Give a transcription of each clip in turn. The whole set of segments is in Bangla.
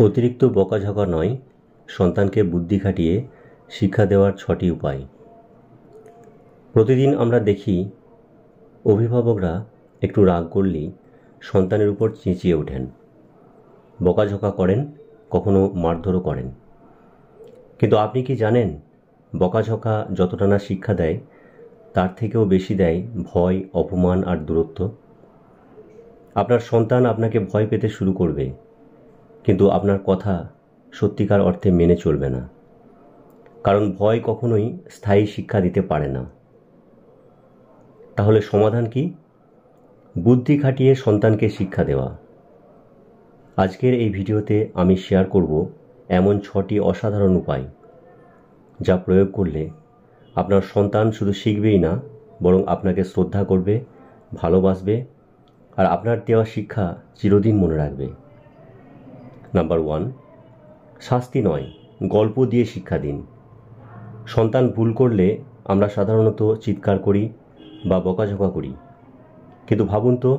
অতিরিক্ত বকাঝকা নয়, সন্তানকে বুদ্ধি খাটিয়ে শিক্ষা দেওয়ার ৬টি উপায়। প্রতিদিন আমরা দেখি অভিভাবকরা একটু রাগ করলেই সন্তানের উপর চেঁচিয়ে ওঠেন, বকাঝকা করেন, কখনো মারধরও করেন। কিন্তু আপনি কি জানেন, বকাঝকা যতটা না শিক্ষা দেয়, তার থেকেও বেশি দেয় ভয়, অপমান আর দূরত্ব। আপনার সন্তান আপনাকে ভয় পেতে শুরু করবে, কিন্তু আপনার কথা সত্যিকার অর্থে মেনে চলবে না, কারণ ভয় কখনোই স্থায়ী শিক্ষা দিতে পারে না। তাহলে সমাধান কি? বুদ্ধি খাটিয়ে সন্তানকে শিক্ষা দেওয়া। আজকের এই ভিডিওতে আমি শেয়ার করব এমন 6টি অসাধারণ উপায়, যা প্রয়োগ করলে আপনার সন্তান শুধু শিখবেই না, বরং আপনাকে শ্রদ্ধা করবে, ভালোবাসবে আর আপনার দেওয়া শিক্ষা চিরদিন মনে রাখবে। নাম্বার 1, শাস্তি নয়, গল্প দিয়ে শিক্ষা দিন। সন্তান ভুল করলে আমরা সাধারণত চিৎকার করি বা বকাঝকা করি, কিন্তু ভাবুন তো,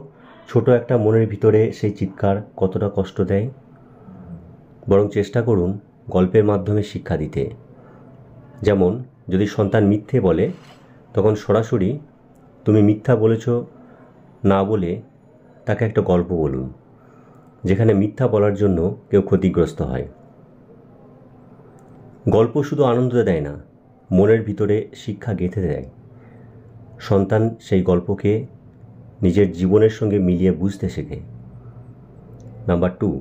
ছোট একটা মনের ভিতরে সেই চিৎকার কতটা কষ্ট দেয়। বরং চেষ্টা করুন গল্পের মাধ্যমে শিক্ষা দিতে। যেমন, যদি সন্তান মিথ্যে বলে, তখন সরাসরি তুমি মিথ্যা বলেছ না বলে তাকে একটা গল্প বলুন, যেখানে মিথ্যা বলার জন্য কেউ ক্ষতিগ্রস্ত হয়। গল্প শুধু আনন্দ দেয় না, মনের ভিতরে শিক্ষা গেঁথে দেয়। সন্তান সেই গল্পকে নিজের জীবনের সঙ্গে মিলিয়ে বুঝতে শেখে। নাম্বার 2,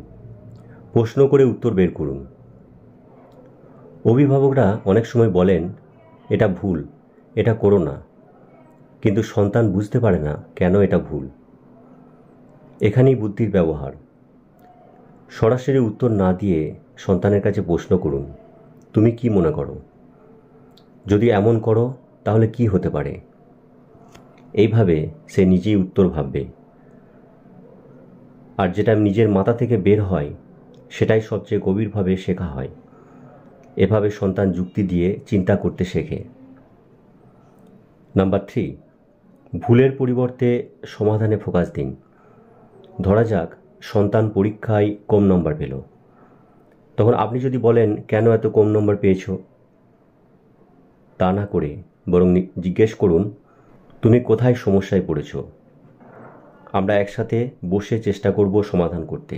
প্রশ্ন করে উত্তর বের করুন। অভিভাবকরা অনেক সময় বলেন, এটা ভুল, এটা করো না, কিন্তু সন্তান বুঝতে পারে না কেন এটা ভুল। এখানেই বুদ্ধির ব্যবহার। সরাসরি উত্তর না দিয়ে সন্তানের কাছে প্রশ্ন করুন, তুমি কি মনে করো? যদি এমন করো তাহলে কি হতে পারে? এইভাবে সে নিজেই উত্তর ভাববে, আর যেটা নিজের মাথা থেকে বের হয় সেটাই সবচেয়ে গভীরভাবে শেখা হয়। এভাবে সন্তান যুক্তি দিয়ে চিন্তা করতে শেখে। নাম্বার 3, ভুলের পরিবর্তে সমাধানে ফোকাস দিন। ধরা যাক সন্তান পরীক্ষায় কম নম্বর পেল, তখন আপনি যদি বলেন, কেন এত কম নম্বর পেয়েছ, তা না করে বরং জিজ্ঞেস করুন, তুমি কোথায় সমস্যায় পড়েছ। আমরা একসাথে বসে চেষ্টা করব সমাধান করতে।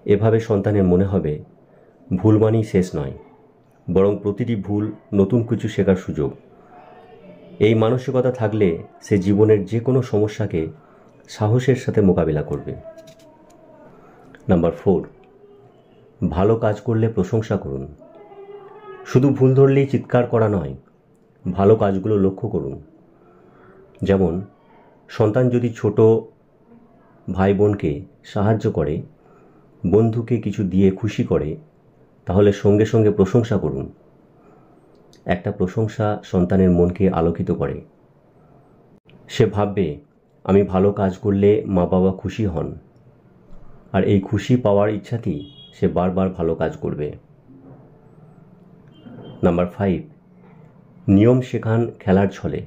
এভাবে সন্তানের মনে হবে ভুল মানেই শেষ নয়, বরং প্রতিটি ভুল নতুন কিছু শেখার সুযোগ। এই মানসিকতা থাকলে সে জীবনের যে কোনো সমস্যাকে সাহসের সাথে মোকাবিলা করবে। নাম্বার 4, ভালো কাজ করলে প্রশংসা করুন। শুধু ভুল ধরলেই চিৎকার করা নয়, ভালো কাজগুলো লক্ষ্য করুন। যেমন, সন্তান যদি ছোট ভাই বোনকে সাহায্য করে, বন্ধুকে কিছু দিয়ে খুশি করে, তাহলে সঙ্গে সঙ্গে প্রশংসা করুন। একটা প্রশংসা সন্তানের মনকে আলোকিত করে। সে ভাববে, আমি ভালো কাজ করলে মা বাবা খুশি হন, আর এই খুশি পাওয়ার ইচ্ছাতেই সে বারবার ভালো কাজ করবে। নাম্বার 5, নিয়ম শেখান খেলার ছলে।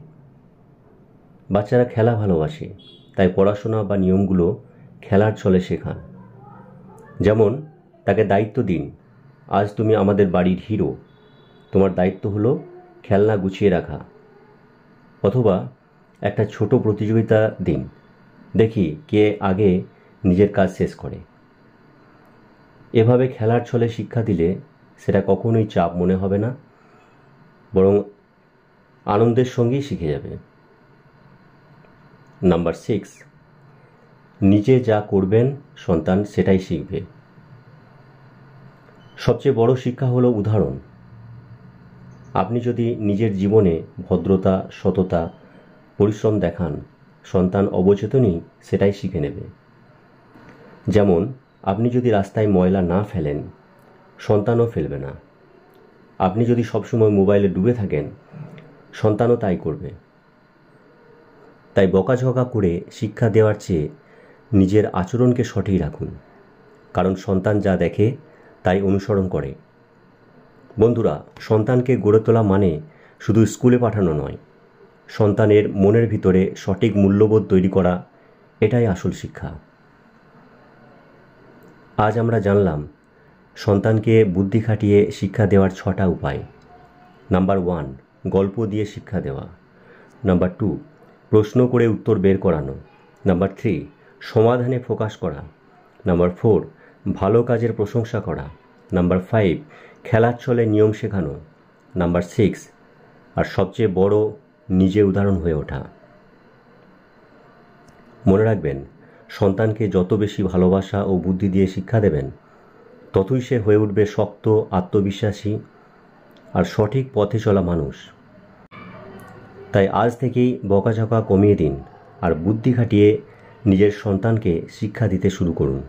বাচ্চারা খেলা ভালোবাসে, তাই পড়াশোনা বা নিয়মগুলো খেলার ছলে শেখান। যেমন, তাকে দায়িত্ব দিন, আজ তুমি আমাদের বাড়ির হিরো, তোমার দায়িত্ব হলো খেলনা গুছিয়ে রাখা। অথবা একটা ছোট প্রতিযোগিতা দিন, দেখি কে আগে নিজের কাজ শেষ করে। এভাবে খেলার ছলে শিক্ষা দিলে সেটা কখনোই চাপ মনে হবে না, বরং আনন্দের সঙ্গেই শিখে যাবে। নাম্বার 6, নিজে যা করবেন সন্তান সেটাই শিখবে। সবচেয়ে বড় শিক্ষা হলো উদাহরণ। আপনি যদি নিজের জীবনে ভদ্রতা, সততা, পরিশ্রম দেখান, সন্তান অবচেতনই সেটাই শিখে নেবে। যেমন, আপনি যদি রাস্তায় ময়লা না ফেলেন, সন্তানও ফেলবে না। আপনি যদি সবসময় মোবাইলে ডুবে থাকেন, সন্তানও তাই করবে। তাই বকাঝকা করে শিক্ষা দেওয়ার চেয়ে নিজের আচরণকে সঠিক রাখুন, কারণ সন্তান যা দেখে তাই অনুসরণ করে। বন্ধুরা, সন্তানকে গড়ে তোলা মানে শুধু স্কুলে পাঠানো নয়, সন্তানের মনের ভিতরে সঠিক মূল্যবোধ তৈরি করা, এটাই আসল শিক্ষা। আজ আমরা জানলাম সন্তানকে বুদ্ধি খাটিয়ে শিক্ষা দেওয়ার 6টা উপায়। নাম্বার 1, গল্প দিয়ে শিক্ষা দেওয়া। নাম্বার 2, প্রশ্ন করে উত্তর বের করানো। নাম্বার 3, সমাধানে ফোকাস করা। নাম্বার 4, ভালো কাজের প্রশংসা করা। নাম্বার 5, খেলার ছলে নিয়ম শেখানো। নাম্বার 6, আর সবচেয়ে বড়, নিজে উদাহরণ হয়ে ওঠা। মনে রাখবেন, সন্তানকে যত বেশি ভালোবাসা ও বুদ্ধি দিয়ে শিক্ষা দেবেন, ততই সে হয়ে উঠবে শক্ত, আত্মবিশ্বাসী আর সঠিক পথে চলা মানুষ। তাই আজ থেকেই বকাঝকা কমিয়ে দিন আর বুদ্ধি খাটিয়ে নিজের সন্তানকে শিক্ষা দিতে শুরু করুন।